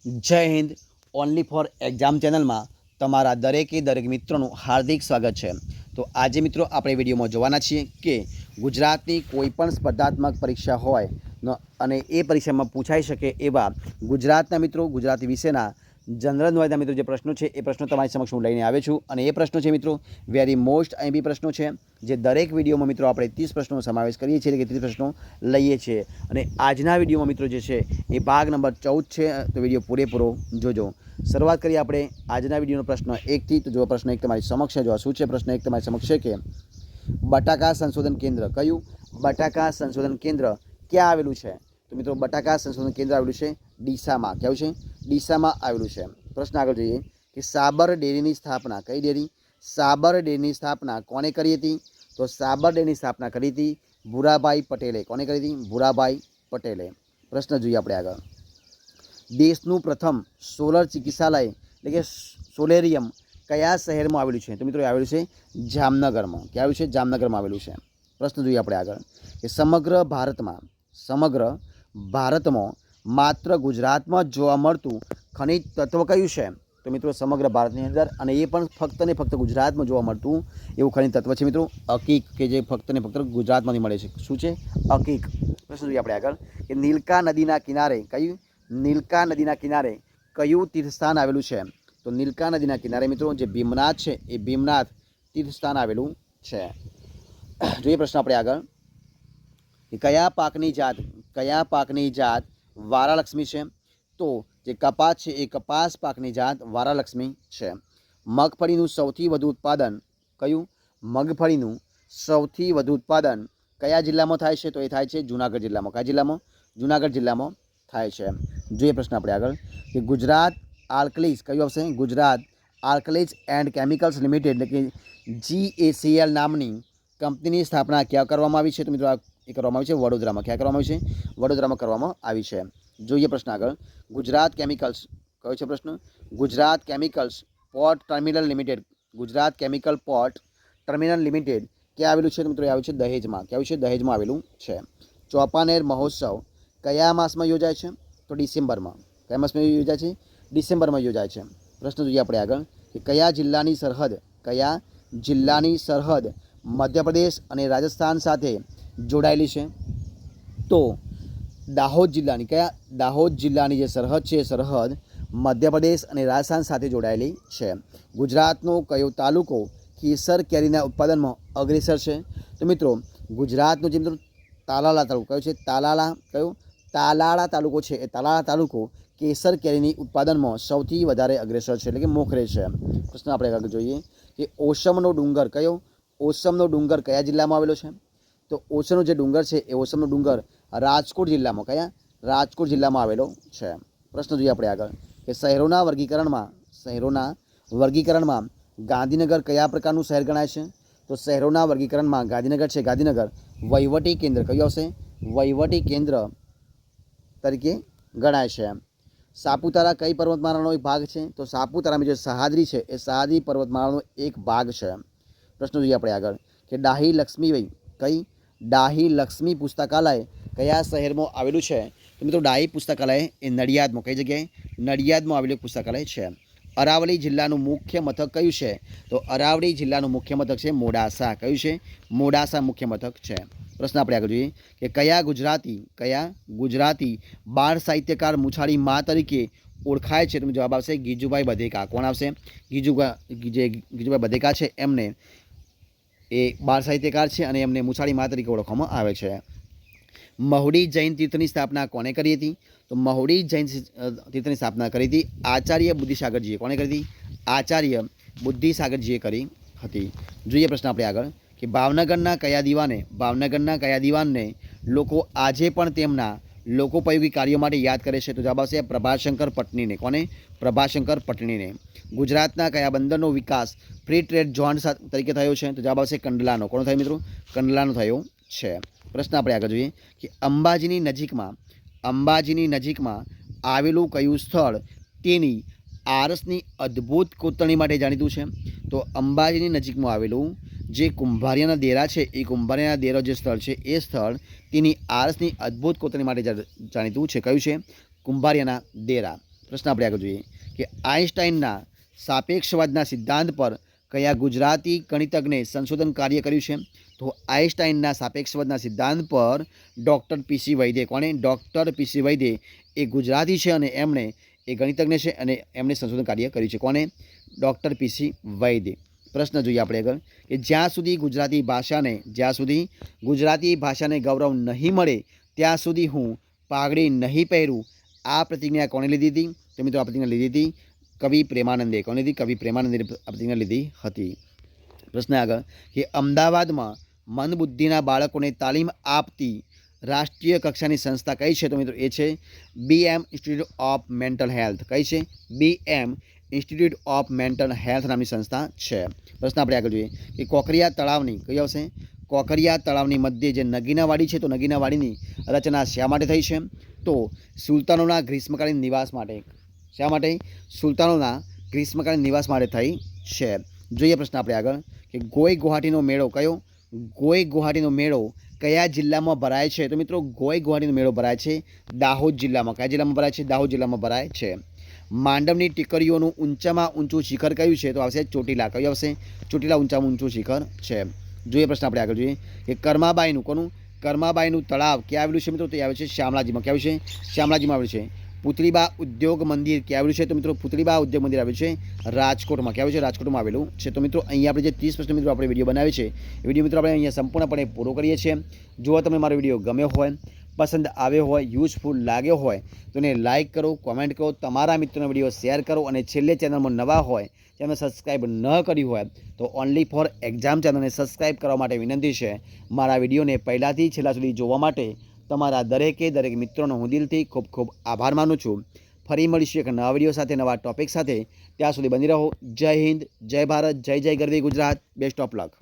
જય Hind. Only for exam ચેનલમાં તમારા દરેક મિત્રોનું હાર્દિક સ્વાગત છે. તો આજે મિત્રો આપણે વિડીયોમાં જોવાના છીએ કે ગુજરાતની કોઈપણ સ્પર્ધાત્મક પરીક્ષા હોય અને એ પરીક્ષામાં પૂછાઈ શકે એવા ગુજરાતના મિત્રો ગુજરાતી વિષયના જનરલ નોલેજના મિત્રો જે પ્રશ્નો છે એ પ્રશ્નો તમારી સમક્ષ હું લઈને આવ્યો છું. અને એ પ્રશ્નો છે મિત્રો વેરી મોસ્ટ એમબી પ્રશ્નો છે, જે દરેક વિડીયોમાં મિત્રો આપણે 30 પ્રશ્નોનો સમાવેશ કરીએ છીએ, એટલે કે 30 પ્રશ્નો લઈએ છીએ. અને આજના વિડીયોમાં મિત્રો જે છે એ ભાગ નંબર 14 છે, તો વિડીયો પૂરેપૂરો જોજો. શરૂઆત કરીએ આપણે આજના વિડીયોનો પ્રશ્ન 1 થી. તો જો પ્રશ્ન 1 તમારી સમક્ષ છે, જો શું છે પ્રશ્ન 1 તમારી સમક્ષ છે કે બટાકા સંશોધન કેન્દ્ર કયું બટાકા સંશોધન કેન્દ્ર ક્યાં આવેલું છે? તો મિત્રો બટાકા સંશોધન કેન્દ્ર આવેલું છે ડીસામાં. કેવું છે? ડીસામાં આવેલું છે. પ્રશ્ન આગળ જોઈએ કે સાબર ડેરીની સ્થાપના, કઈ ડેરી? સાબર ડેરીની સ્થાપના કોણે કરી હતી? તો સાબર ડેરીની સ્થાપના કરી હતી ભૂરાભાઈ પટેલે. કોણે કરી હતી? ભૂરાભાઈ પટેલે. પ્રશ્ન જોઈએ આપણે આગળ. દેશનું પ્રથમ સોલર ચિકિત્સાલય એટલે કે સોલેરિયમ કયા શહેરમાં આવેલું છે? તો મિત્રો આવેલું છે જામનગરમાં. ક્યાં આવેલું છે? જામનગરમાં આવેલું છે. પ્રશ્ન જોઈએ આપણે આગળ કે સમગ્ર ભારતમાં માત્ર ગુજરાતમાં જોવા મળતું ખનિજ તત્વ કયું છે? તો મિત્રો સમગ્ર ભારતની અંદર, અને એ પણ ફક્ત ને ફક્ત ગુજરાતમાં જોવા મળતું એવું ખનિજ તત્વ છે મિત્રો અકીક, કે જે ફક્ત ને ફક્ત ગુજરાતમાંથી મળે છે. શું છે? અકીક. પ્રશ્ન જોઈએ આપણે આગળ કે નીલકા નદીના કિનારે કયું નીલકા નદીના કિનારે કયું તીર્થસ્થાન આવેલું છે? તો નીલકા નદીના કિનારે મિત્રો જે ભીમનાથ છે એ ભીમનાથ તીર્થસ્થાન આવેલું છે. જોઈએ પ્રશ્ન આપણે આગળ કે કયા પાકની જાત વારાલક્ષ્મી છે? તો જે કપાસ છે એ કપાસ પાકની જાત વારાલક્ષ્મી છે. મગફળીનું સૌથી વધુ ઉત્પાદન કયું? મગફળીનું સૌથી વધુ ઉત્પાદન કયા જિલ્લામાં થાય છે? તો એ થાય છે જૂનાગઢ જિલ્લામાં. કયા જિલ્લામાં? જૂનાગઢ જિલ્લામાં થાય છે. જોઈએ પ્રશ્ન આપણે આગળ કે ગુજરાત આલ્કલીઝ કયું આવશે? ગુજરાત આલ્કલીઝ એન્ડ કેમિકલ્સ લિમિટેડ એટલે કે GACL નામની કંપનીની સ્થાપના ક્યાં કરવામાં આવી છે? તો મિત્રો એ કરવામાં આવી છે વડોદરામાં. ક્યાં કરવામાં આવી છે? વડોદરામાં કરવામાં આવી છે. જોઈએ પ્રશ્ન આગળ. ગુજરાત કેમિકલ્સ કયો છે પ્રશ્ન? Gujarat chemicals port terminal limited. Gujarat chemical port terminal limited ક્યાં આવેલું છે? તો મિત્રો આવેલું છે દહેજમાં. ક્યાં આવેલું છે? દહેજમાં આવેલું છે. ચોપાનેર મહોત્સવ કયા માસમાં યોજાય છે? તો ડિસેમ્બરમાં. કયા માસમાં યોજાય છે? ડિસેમ્બરમાં યોજાય છે. પ્રશ્ન જોઈએ આપણે આગળ કે કયા જિલ્લાની સરહદ મધ્યપ્રદેશ અને રાજસ્થાન સાથે જોડાયેલી છે? તો દાહોદ જિલ્લાની જે સરહદ છે, સરહદ મધ્યપ્રદેશ અને રાજસ્થાન સાથે જોડાયેલી છે. ગુજરાતનો કયો તાલુકો કેસર કેરીના ઉત્પાદનમાં અગ્રેસર છે? તો મિત્રો ગુજરાતનો જે મિત્રો તાલાલા તાલુકો કયો છે? તાલાળા તાલુકો છે. એ તાલાળા તાલુકો કેસર કેરીની ઉત્પાદનમાં સૌથી વધારે અગ્રેસર છે, એટલે કે મોખરે છે. પ્રશ્ન આપણે આગળ જોઈએ કે ઓસમનો ડુંગર કયા જિલ્લામાં આવેલો છે? તો ઓસમનો જે ડુંગર છે એ ઓસમનો ડુંગર રાજકોટ જિલ્લામાં. રાજકોટ જિલ્લામાં આવેલો છે. પ્રશ્ન જોઈએ આપણે આગળ કે શહેરોના વર્ગીકરણમાં ગાંધીનગર કયા પ્રકારનું શહેર ગણાય છે? તો શહેરોના વર્ગીકરણમાં ગાંધીનગર વહીવટી કેન્દ્ર કયું આવશે? વહીવટી કેન્દ્ર તરીકે ગણાય છે. સાપુતારા કઈ પર્વતમાળાનો એક ભાગ છે? તો સાપુતારામાં જે સહ્યાદ્રી છે એ સહ્યાદ્રી પર્વતમાળાનો એક ભાગ છે. પ્રશ્ન જોઈએ આપણે આગળ કે ડાહી લક્ષ્મી પુસ્તકાલય કયા શહેરમાં આવેલું છે? તો મિત્રો ડાહી પુસ્તકાલય એ નડિયાદમાં. કઈ જગ્યાએ? નડિયાદમાં આવેલું પુસ્તકાલય છે. અરાવલી જિલ્લાનું મુખ્ય મથક કયું છે? તો અરાવલી જિલ્લાનું મુખ્ય મથક છે મોડાસા. કયું છે? મોડાસા મુખ્ય મથક છે. પ્રશ્ન આપણે આગળ જોઈએ કે કયા ગુજરાતી બાળ સાહિત્યકાર મુછાળી મા તરીકે ઓળખાય છે? તો જવાબ આવશે ગીજુભાઈ બધેકા. કોણ આવશે? ગીજુભાઈ બધેકા છે એમને એ બાળ સાહિત્યકાર છે અને એમને મુછાળી મા તરીકે ઓળખવામાં આવે છે. મહુડી જૈન તીર્થની સ્થાપના કોણે કરી હતી? તો મહુડી જૈન તીર્થની સ્થાપના કરી હતી આચાર્ય બુદ્ધિસાગરજીએ. કોણે કરી હતી? આચાર્ય બુદ્ધિસાગરજીએ કરી હતી. જોઈએ પ્રશ્ન આપણે આગળ કે ભાવનગરના કયા દીવાનને લોકો આજે પણ તેમના લોકોપયોગી કાર્યો માટે યાદ કરે છે? તો જવાબ આવશે પ્રભાશંકર પટણીને. કોને? પ્રભાશંકર પટણીને. ગુજરાતના કયા બંદરનો વિકાસ ફ્રી ટ્રેડ ઝોન તરીકે થયો છે? તો જવાબ આવશે કંડલાનો. કોનો થયો મિત્રો? કંડલાનો થયો છે. પ્રશ્ન આપણે આગળ જોઈએ કે અંબાજીની નજીકમાં આવેલું કયું સ્થળ તેની આરસની અદ્ભુત કોતરણી માટે જાણીતું છે? તો અંબાજીની નજીકમાં આવેલું જે કુંભારિયાના દેરા છે એ કુંભારિયાના દેરો જે સ્થળ છે એ સ્થળ તેની આરસની અદ્ભુત કોતરણી માટે જાણીતું છે. કયું છે? કુંભારિયાના દેરા. પ્રશ્ન આપણે આગળ જોઈએ કે આઇન્સ્ટાઈનના સાપેક્ષવાદના સિદ્ધાંત પર કયા ગુજરાતી ગણિતજ્ઞે સંશોધન કાર્ય કર્યું છે? તો આઇન્સ્ટાઈનના સાપેક્ષવાદના સિદ્ધાંત પર ડૉક્ટર પીસી વૈદે, કોણે? ડૉક્ટર પીસી વૈદે એ ગુજરાતી છે અને એમણે એ ગણિતજ્ઞ છે અને એમણે સંશોધન કાર્ય કર્યું છે. કોણે? ડૉક્ટર પીસી વૈદે. પ્રશ્ન જોઈએ આપણે આગળ કે જ્યાં સુધી ગુજરાતી ભાષાને ગૌરવ નહીં મળે ત્યાં સુધી હું પાઘડી નહીં પહેરું. આ પ્રતિજ્ઞા કોણે લીધી હતી? તો મિત્રો આ પ્રતિજ્ઞા લીધી હતી કવિ પ્રેમાનંદે. કોણે લીધી? કવિ પ્રેમાનંદે આ પ્રતિજ્ઞા લીધી હતી. પ્રશ્ન આગળ કે અમદાવાદમાં મંદબુદ્ધિના બાળકોને તાલીમ આપતી રાષ્ટ્રીય કક્ષાની સંસ્થા કઈ છે? તો મિત્રો એ છે BM institute of mental health. કઈ છે? BM institute of mental health નામની સંસ્થા છે. પ્રશ્ન આપણે આગળ જોઈએ કે કોકરિયા તળાવની કઈ આવશે? કોકરિયા તળાવની મધ્યે જે નગીનાવાડી છે તો નગીનાવાડીની રચના શા માટે થઈ છે? તો સુલતાનોના ગ્રીષ્મકાલીન નિવાસ માટે. શા માટે? સુલતાનોના ગ્રીષ્મકાલીન નિવાસ માટે થઈ છે. જોઈએ પ્રશ્ન આપણે આગળ કે ગોઈ ગુવાહાટીનો મેળો કયો? ગોઈ ગુવાહાટીનો મેળો કયા જિલ્લામાં ભરાય છે? તો મિત્રો ગોઈ ગુવાહાટીનો મેળો ભરાય છે દાહોદ જિલ્લામાં. કયા જિલ્લામાં ભરાય છે? દાહોદ જિલ્લામાં ભરાય છે. માંડવની ટીકરીઓનું ઊંચામાં ઊંચું શિખર કયું છે? તો આવશે ચોટીલા. કયું આવશે? ચોટીલા ઊંચામાં ઊંચું શિખર છે. જોઈએ પ્રશ્ન આપણે આગળ જોઈએ કે કર્માબાઈનું કોનું? કર્માબાઈનું તળાવ ક્યાં આવેલું છે મિત્રો? તો એ આવે છે શામળાજીમાં. ક્યાં આવ્યું છે? શામળાજીમાં આવેલું છે. પુતળીબા ઉદ્યોગ મંદિર ક્યાં આવેલું છે? તો મિત્રો પુતળીબા ઉદ્યોગ મંદિર આવેલું છે રાજકોટમાં. ક્યાં આવેલું છે? રાજકોટમાં આવેલું છે. તો મિત્રો અહીંયા આપણે જે 30 પ્રશ્ન મિત્રો આપણે વિડીયો બનાવ્યો છે એ વિડીયો મિત્રો આપણે અહીંયા સંપૂર્ણપણે પૂરો કરીએ છીએ. જો તમને મારો વિડીયો ગમ્યો હોય, પસંદ આવ્યો હોય, યુઝફુલ લાગ્યો હોય તો એને લાઇક કરો, કોમેન્ટ કરો, તમારા મિત્રોને વિડીયો શેર કરો અને છેલ્લે ચેનલમાં નવા હોય, ચેનલ સબસ્ક્રાઈબ ન કરી હોય તો ઓનલી ફોર એક્ઝામ ચેનલને સબસ્ક્રાઈબ કરવા માટે વિનંતી છે. મારા વિડીયોને પહેલાંથી છેલ્લા સુધી જોવા માટે તમારા દરેક મિત્રોનો હું દિલથી ખૂબ ખૂબ આભાર માનું છું. ફરી મળીશું એક નવા વિડીયો સાથે, નવા ટોપિક સાથે. ત્યાં સુધી બની રહો. જય હિન્દ, જય ભારત, જય જય ગરવી ગુજરાત. Best of luck.